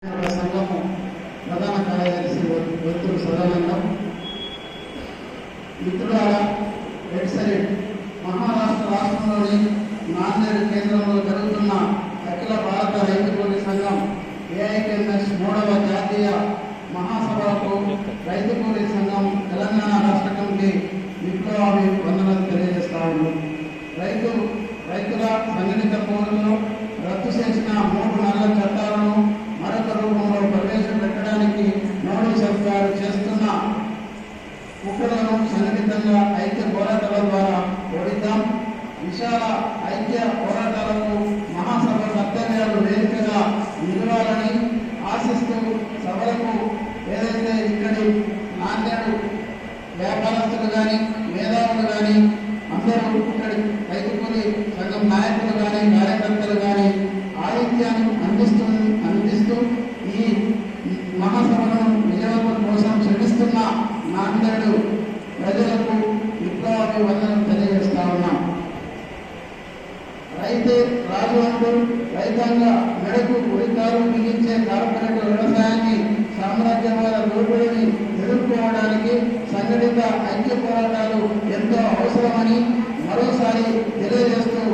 సంఘము ప్రధాన కార్యదర్శి వత్తులు సదానందం. మిత్రులారా, రెడ్సరెడ్ మహారాష్ట్ర రాష్ట్రంలోని నాందేడ్ కేంద్రంలో జరుగుతున్న అఖిల భారత రైతు కూలీ సంఘం ఏఐకేఎంఎస్ 3వ జాతీయ మహాసభలకు రైతు కూలీ సంఘం తెలంగాణ రాష్ట్ర కమిటీ విప్లవాభి వందనలు తెలియజేస్తా ఉంది. రైతుల సంఘటిత పోరులను రద్దు చేసిన 3 నల్ల చట్టాలను మరొక రూపంలో ప్రవేశపెట్టడానికి మోడీ సర్కారు చేస్తున్న కుట్రలను సంఘటితంగా ఐక్య పోరాటాల ద్వారా ఓడిద్దాం. విశాల ఐక్య పోరాటాలకు మహాసభ కర్తవ్యాలు వేదికగా నిలవాలని ఆశిస్తూ సభలకు ఏదైతే ఇక్కడి నాందేడు వ్యాపారస్తులు కానీ మేధావులు కానీ అందరూ ఇక్కడి రైతు కూలీ సంఘం నాయకులు కానీ కార్యకర్తలు కానీ ఆతిథ్యాన్ని అందిస్తూ ఈ మహాసభను విజయవంతం కోసం శ్రమిస్తున్న నాందేడు ప్రజలకు విప్లవాభివందనం తెలియజేస్తా ఉన్నాం. రైతే రాజు అంటూ రైతాంగ మెడకు ఉరితారు బిగించే కార్పొరేట్ వ్యవసాయాన్ని సామ్రాజ్యవాద దోపిడీని ఎదుర్కోవడానికి సంఘటిత ఐక్య పోరాటాలు ఎంతో అవసరమని మరోసారి తెలియజేస్తూ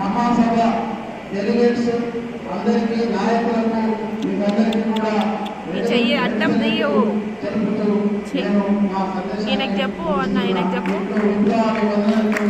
మహాసభ డెలిగేట్స్ అందరికీ నాయకులకు మీకందరికీ కూడా తెలుపుతూ నేను మా సందేశాన్ని చెప్పు అన్న, చెప్పు. విప్లవాభివందనలు